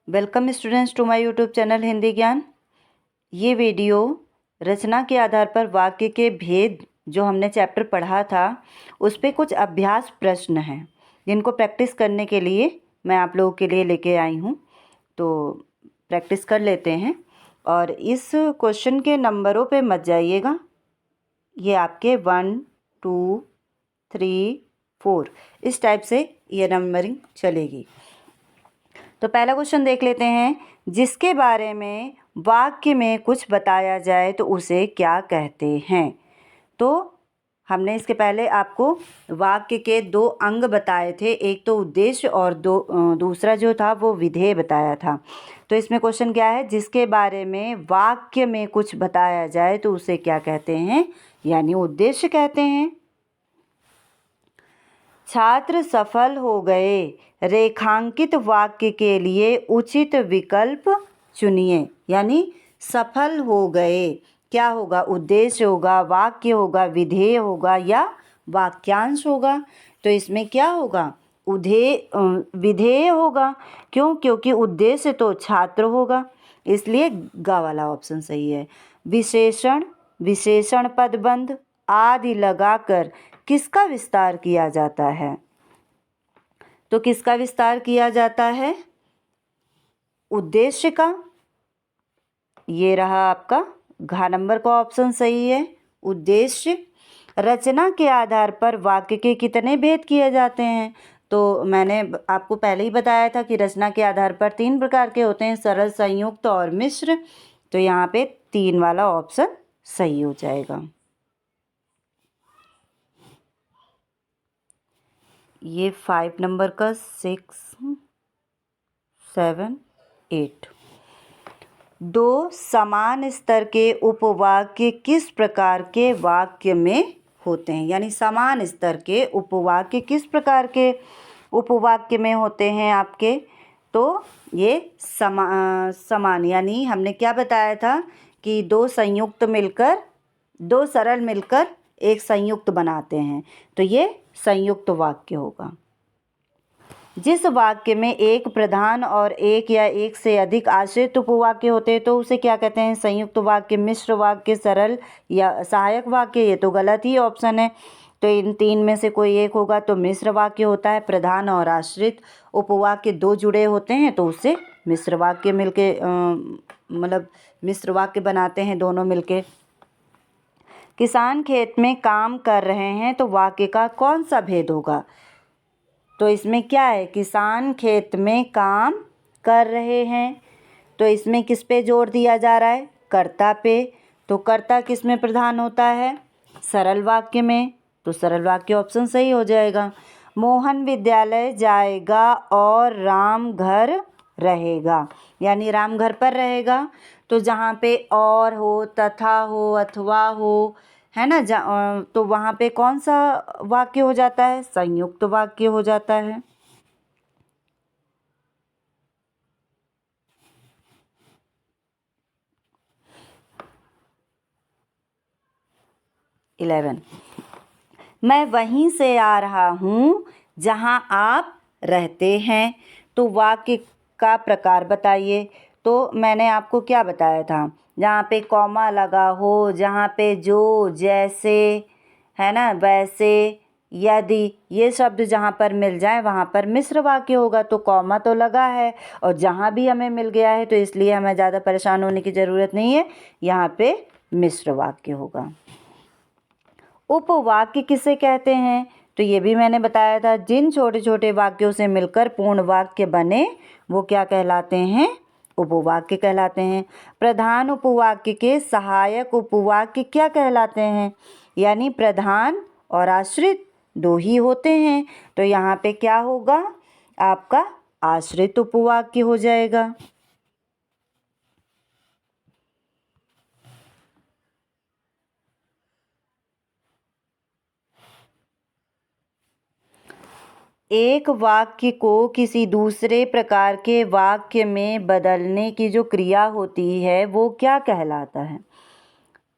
Welcome students to my YouTube channel Hindi Gyan. ये video रचना के आधार पर वाक्य के भेद जो हमने चैप्टर पढ़ा था उस पे कुछ अभ्यास प्रश्न हैं जिनको प्रैक्टिस करने के लिए मैं आप लोगों के लिए लेके आई हूँ। तो प्रैक्टिस कर लेते हैं और इस क्वेश्चन के नंबरों पे मत जाइएगा। ये आपके 1, 2, 3, 4 इस टाइप से ये नंबरिंग चलेगी। तो पहला क्वेश्चन देख लेते हैं। जिसके बारे में वाक्य में कुछ बताया जाए तो उसे क्या कहते हैं। तो हमने इसके पहले आपको वाक्य के 2 अंग बताए थे, एक तो उद्देश्य और दूसरा जो था वो विधेय बताया था। तो इसमें क्वेश्चन क्या है, जिसके बारे में वाक्य में कुछ बताया जाए तो उसे क्या कहते हैं, यानी उद्देश्य कहते हैं। छात्र सफल हो गए। रेखांकित वाक्य के लिए उचित विकल्प चुनिए। यानी सफल हो गए क्या होगा, उद्देश्य होगा, वाक्य होगा, विधेय होगा या वाक्यांश होगा। तो इसमें क्या होगा, विधेय होगा। क्यों, क्योंकि उद्देश्य तो छात्र होगा, इसलिए ग वाला ऑप्शन सही है। विशेषण, विशेषण पदबंध आदि लगाकर किसका विस्तार किया जाता है। तो किसका विस्तार किया जाता है, उद्देश्य का। ये रहा आपका घ नंबर का ऑप्शन सही है, उद्देश्य। रचना के आधार पर वाक्य के कितने भेद किए जाते हैं। तो मैंने आपको पहले ही बताया था कि रचना के आधार पर 3 प्रकार के होते हैं, सरल, संयुक्त और मिश्र। तो यहाँ पे 3 वाला ऑप्शन सही हो जाएगा। ये 5 नंबर का 6, 7, 8। 2 समान स्तर के उपवाक्य किस प्रकार के वाक्य में होते हैं। यानी समान स्तर के उपवाक्य किस प्रकार के उपवाक्य में होते हैं आपके। तो ये समान यानी हमने क्या बताया था कि 2 संयुक्त मिलकर, 2 सरल मिलकर एक संयुक्त बनाते हैं, तो ये संयुक्त वाक्य होगा। जिस वाक्य में एक प्रधान और एक या एक से अधिक आश्रित उपवाक्य होते हैं तो उसे क्या कहते हैं, संयुक्त वाक्य, मिश्र वाक्य, सरल या सहायक वाक्य। ये तो गलत ही ऑप्शन है, तो इन 3 में से कोई एक होगा। तो मिश्र वाक्य होता है। प्रधान और आश्रित उपवाक्य 2 जुड़े होते हैं तो उससे मिश्र वाक्य मिलके मतलब मिश्र वाक्य बनाते हैं दोनों मिलके। किसान खेत में काम कर रहे हैं तो वाक्य का कौन सा भेद होगा। तो इसमें क्या है, किसान खेत में काम कर रहे हैं, तो इसमें किस पे जोर दिया जा रहा है, कर्ता पे। तो कर्ता किस में प्रधान होता है, सरल वाक्य में। तो सरल वाक्य ऑप्शन सही हो जाएगा। मोहन विद्यालय जाएगा और राम घर रहेगा, यानी राम घर पर रहेगा। तो जहाँ पे और हो, तथा हो, अथवा हो, है ना, तो वहाँ पे कौन सा वाक्य हो जाता है, संयुक्त वाक्य हो जाता है। इलेवन, मैं वहीं से आ रहा हूँ जहाँ आप रहते हैं। तो वाक्य का प्रकार बताइए। तो मैंने आपको क्या बताया था, जहाँ पे कॉमा लगा हो, जहाँ पे जो, जैसे, है ना, वैसे, यदि, ये शब्द जहाँ पर मिल जाए वहाँ पर मिश्र वाक्य होगा। तो कॉमा तो लगा है और जहाँ भी हमें मिल गया है तो इसलिए हमें ज़्यादा परेशान होने की ज़रूरत नहीं है, यहाँ पे मिश्र वाक्य होगा। उपवाक्य किसे कहते हैं। तो ये भी मैंने बताया था, जिन छोटे छोटे वाक्यों से मिलकर पूर्ण वाक्य बने वो क्या कहलाते हैं, उपवाक्य कहलाते हैं। प्रधान उपवाक्य के सहायक उपवाक्य क्या कहलाते हैं, यानी प्रधान और आश्रित 2 ही होते हैं। तो यहाँ पे क्या होगा, आपका आश्रित उपवाक्य हो जाएगा। एक वाक्य को किसी दूसरे प्रकार के वाक्य में बदलने की जो क्रिया होती है वो क्या कहलाता है।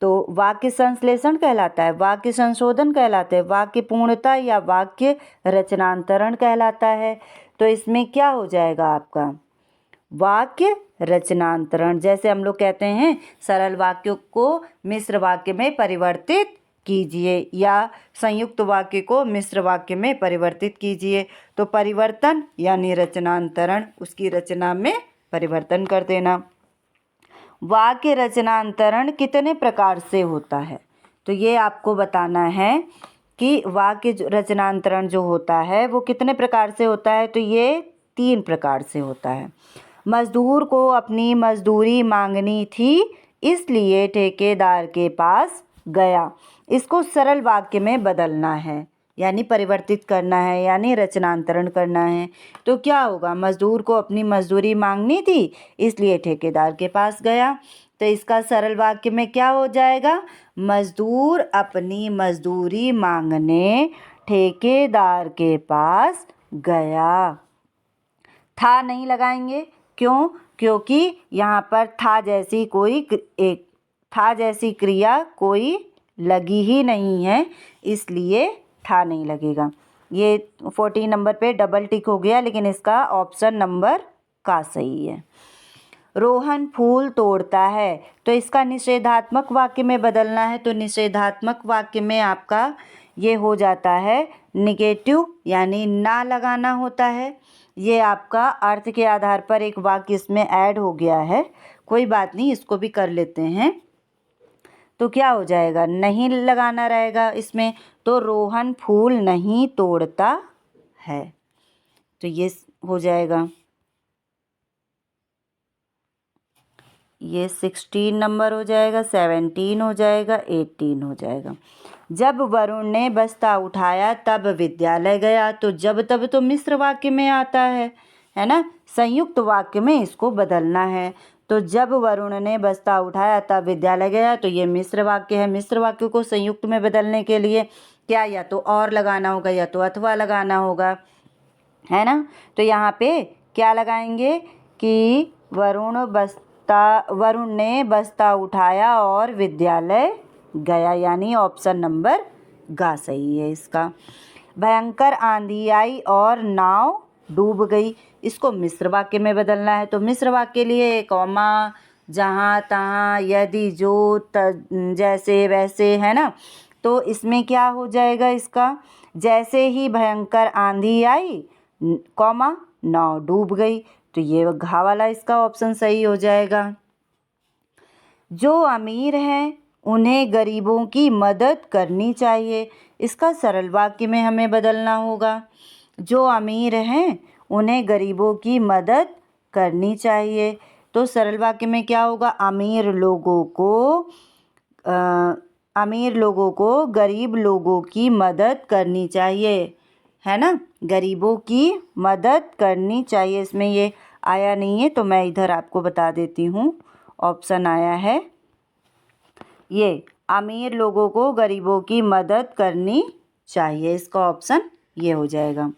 तो वाक्य संश्लेषण कहलाता है, वाक्य संशोधन कहलाता है, वाक्य पूर्णता या वाक्य रचनांतरण कहलाता है। तो इसमें क्या हो जाएगा आपका, वाक्य रचनांतरण, जैसे हम लोग कहते हैं सरल वाक्यों को मिश्र वाक्य में परिवर्तित कीजिए या संयुक्त वाक्य को मिश्र वाक्य में परिवर्तित कीजिए। तो परिवर्तन यानी रचनांतरण, उसकी रचना में परिवर्तन कर देना। वाक्य रचनांतरण कितने प्रकार से होता है? तो ये आपको बताना है कि वाक्य रचनांतरण जो होता है वो कितने प्रकार से होता है। तो ये 3 प्रकार से होता है। मजदूर को अपनी मजदूरी मांगनी थी, इसलिए ठेकेदार के पास गया। इसको सरल वाक्य में बदलना है, यानी परिवर्तित करना है, यानी रचनांतरण करना है। तो क्या होगा? मजदूर को अपनी मजदूरी मांगनी थी, इसलिए ठेकेदार के पास गया। तो इसका सरल वाक्य में क्या हो जाएगा? मजदूर अपनी मजदूरी मांगने ठेकेदार के पास गया। था नहीं लगाएंगे, क्यों? क्योंकि यहाँ पर था जैसी क्रिया कोई लगी ही नहीं है, इसलिए था नहीं लगेगा। ये 14 नंबर पे डबल टिक हो गया, लेकिन इसका ऑप्शन नंबर का सही है। रोहन फूल तोड़ता है, तो इसका निषेधात्मक वाक्य में बदलना है। तो निषेधात्मक वाक्य में आपका ये हो जाता है निगेटिव, यानी ना लगाना होता है। ये आपका अर्थ के आधार पर एक वाक्य इसमें ऐड हो गया है, कोई बात नहीं, इसको भी कर लेते हैं। तो क्या हो जाएगा? नहीं लगाना रहेगा इसमें। तो रोहन फूल नहीं तोड़ता है, तो ये हो जाएगा। ये 16 नंबर हो जाएगा, 17 हो जाएगा, 18 हो जाएगा। जब वरुण ने बस्ता उठाया तब विद्यालय गया, तो जब तब तो मिश्र वाक्य में आता है ना। संयुक्त वाक्य में इसको बदलना है। तो जब वरुण ने बस्ता उठाया तब विद्यालय गया, तो ये मिश्र वाक्य है। मिश्र वाक्य को संयुक्त में बदलने के लिए क्या या तो और लगाना होगा या तो अथवा लगाना होगा, है ना। तो यहाँ पे क्या लगाएंगे कि वरुण ने बस्ता उठाया और विद्यालय गया, यानी ऑप्शन नंबर ग सही है इसका। भयंकर आंधी आई और नाव डूब गई, इसको मिश्र वाक्य में बदलना है। तो मिश्र वाक्य के लिए कॉमा, जहाँ तहाँ, यदि, जो, जैसे वैसे, है ना। तो इसमें क्या हो जाएगा इसका? जैसे ही भयंकर आंधी आई, कॉमा, नाव डूब गई, तो ये घा वाला इसका ऑप्शन सही हो जाएगा। जो अमीर हैं उन्हें गरीबों की मदद करनी चाहिए, इसका सरल वाक्य में हमें बदलना होगा। जो अमीर हैं उन्हें गरीबों की मदद करनी चाहिए, तो सरल वाक्य में क्या होगा? अमीर लोगों को गरीब लोगों की मदद करनी चाहिए, है ना। गरीबों की मदद करनी चाहिए, इसमें ये आया नहीं है तो मैं इधर आपको बता देती हूँ। ऑप्शन आया है ये, अमीर लोगों को गरीबों की मदद करनी चाहिए, इसका ऑप्शन ये हो जाएगा।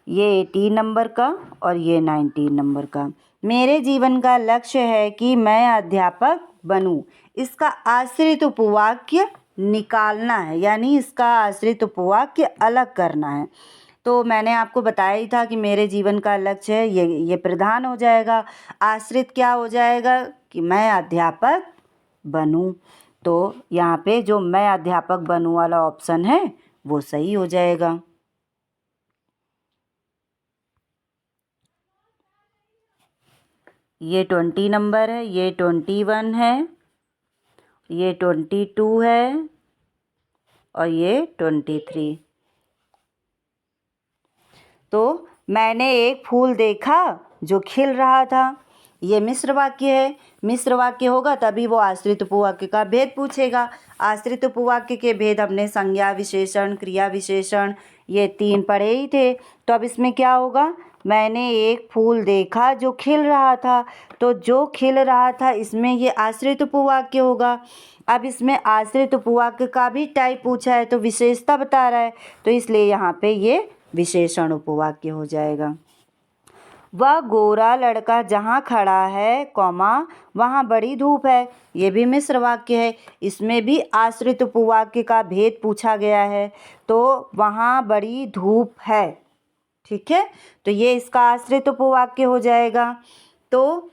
ये 18 नंबर का और ये 19 नंबर का। मेरे जीवन का लक्ष्य है कि मैं अध्यापक बनूं, इसका आश्रित उपवाक्य निकालना है, यानी इसका आश्रित उपवाक्य अलग करना है। तो मैंने आपको बताया ही था कि मेरे जीवन का लक्ष्य है, ये प्रधान हो जाएगा। आश्रित क्या हो जाएगा? कि मैं अध्यापक बनूं। तो यहाँ पे जो मैं अध्यापक बनूं वाला ऑप्शन है वो सही हो जाएगा। ये 20 नंबर है, ये 21 है, ये 22 है और ये 23। तो मैंने एक फूल देखा जो खिल रहा था, ये मिश्र वाक्य है। मिश्र वाक्य होगा तभी वो आश्रित उपवाक्य का भेद पूछेगा। आश्रित उपवाक्य के भेद हमने संज्ञा विशेषण, क्रिया विशेषण, ये 3 पढ़े ही थे। तो अब इसमें क्या होगा? मैंने एक फूल देखा जो खिल रहा था, तो जो खिल रहा था इसमें ये आश्रित उपवाक्य होगा। अब इसमें आश्रित उपवाक्य का भी टाइप पूछा है तो विशेषता बता रहा है, तो इसलिए यहाँ पे ये विशेषण उपवाक्य हो जाएगा। वह गोरा लड़का जहाँ खड़ा है, कॉमा, वहाँ बड़ी धूप है, ये भी मिश्र वाक्य है। इसमें भी आश्रित उपवाक्य का भेद पूछा गया है, तो वहाँ बड़ी धूप है, ठीक है। तो ये इसका आश्रित उपवाक्य हो जाएगा। तो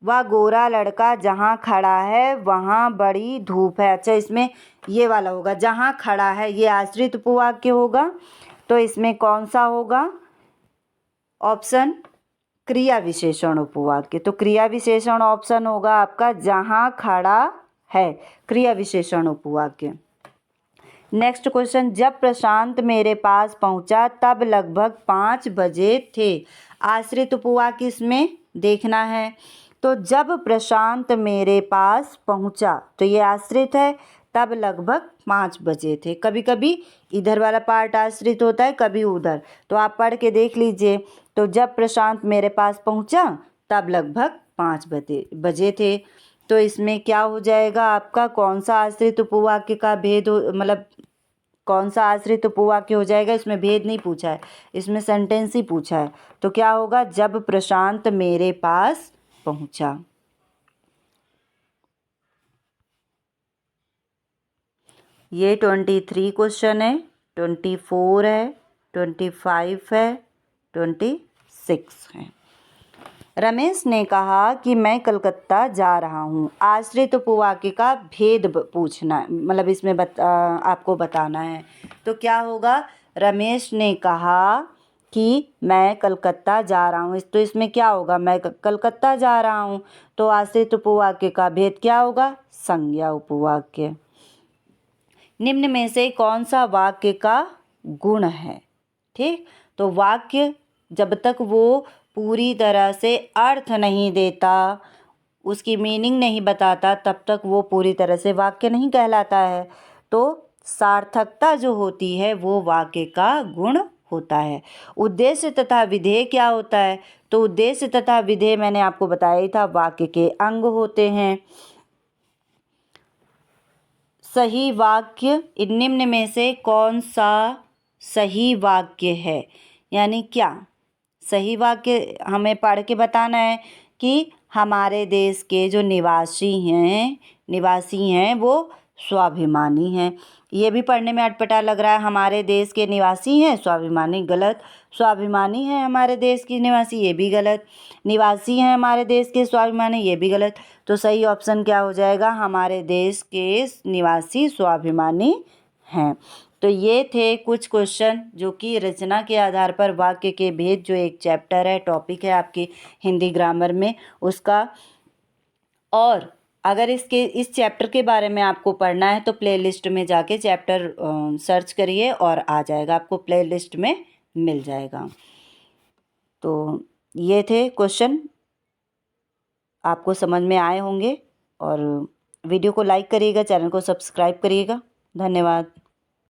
वह गोरा लड़का जहाँ खड़ा है वहाँ बड़ी धूप है। अच्छा, इसमें ये वाला होगा, जहाँ खड़ा है, ये आश्रित उपवाक्य होगा। तो इसमें कौन सा होगा? ऑप्शन क्रिया विशेषण उपवाक्य। तो क्रिया विशेषण ऑप्शन होगा आपका जहाँ खड़ा है, क्रिया विशेषण उपवाक्य। नेक्स्ट क्वेश्चन, जब प्रशांत मेरे पास पहुंचा तब लगभग 5 बजे थे। आश्रित उपवाक्य इसमें देखना है। तो जब प्रशांत मेरे पास पहुंचा, तो ये आश्रित है, तब लगभग 5 बजे थे। कभी कभी इधर वाला पार्ट आश्रित होता है, कभी उधर, तो आप पढ़ के देख लीजिए। तो जब प्रशांत मेरे पास पहुंचा तब लगभग 5 बजे थे। तो इसमें क्या हो जाएगा आपका? कौन सा आश्रित उपवाक्य का भेद मतलब कौन सा आश्रित उपवाक्य हो जाएगा? इसमें भेद नहीं पूछा है, इसमें सेंटेंस ही पूछा है। तो क्या होगा? जब प्रशांत मेरे पास पहुंचा। ये 23 क्वेश्चन है, 24 है, 25 है, 26 है। रमेश ने कहा कि मैं कलकत्ता जा रहा हूँ। आश्रित उपवाक्य का भेद पूछना, मतलब इसमें आपको बताना है। तो क्या होगा? रमेश ने कहा कि मैं कलकत्ता जा रहा हूँ। तो इसमें क्या होगा? मैं कलकत्ता जा रहा हूँ। तो आश्रित उपवाक्य का भेद क्या होगा? संज्ञा उपवाक्य। निम्न में से कौन सा वाक्य का गुण है? ठीक, तो वाक्य जब तक वो पूरी तरह से अर्थ नहीं देता, उसकी मीनिंग नहीं बताता, तब तक वो पूरी तरह से वाक्य नहीं कहलाता है। तो सार्थकता जो होती है वो वाक्य का गुण होता है। उद्देश्य तथा विधेय क्या होता है? तो उद्देश्य तथा विधेय मैंने आपको बताया ही था, वाक्य के अंग होते हैं। सही वाक्य, निम्न में से कौन सा सही वाक्य है? यानी क्या सही वाक्य? हमें पढ़ के बताना है कि हमारे देश के जो निवासी हैं वो स्वाभिमानी हैं। ये भी पढ़ने में अटपटा लग रहा है, हमारे देश के निवासी हैं स्वाभिमानी, गलत। स्वाभिमानी हैं हमारे देश के निवासी, ये भी गलत। निवासी हैं हमारे देश के स्वाभिमानी, ये भी गलत। तो सही ऑप्शन क्या हो जाएगा? हमारे देश के निवासी स्वाभिमानी हैं। तो ये थे कुछ क्वेश्चन जो कि रचना के आधार पर वाक्य के भेद, जो एक चैप्टर है, टॉपिक है आपकी हिंदी ग्रामर में, उसका। और अगर इस चैप्टर के बारे में आपको पढ़ना है तो प्लेलिस्ट में जाके चैप्टर सर्च करिए और आ जाएगा, आपको प्लेलिस्ट में मिल जाएगा। तो ये थे क्वेश्चन, आपको समझ में आए होंगे। और वीडियो को लाइक करिएगा, चैनल को सब्सक्राइब करिएगा। धन्यवाद।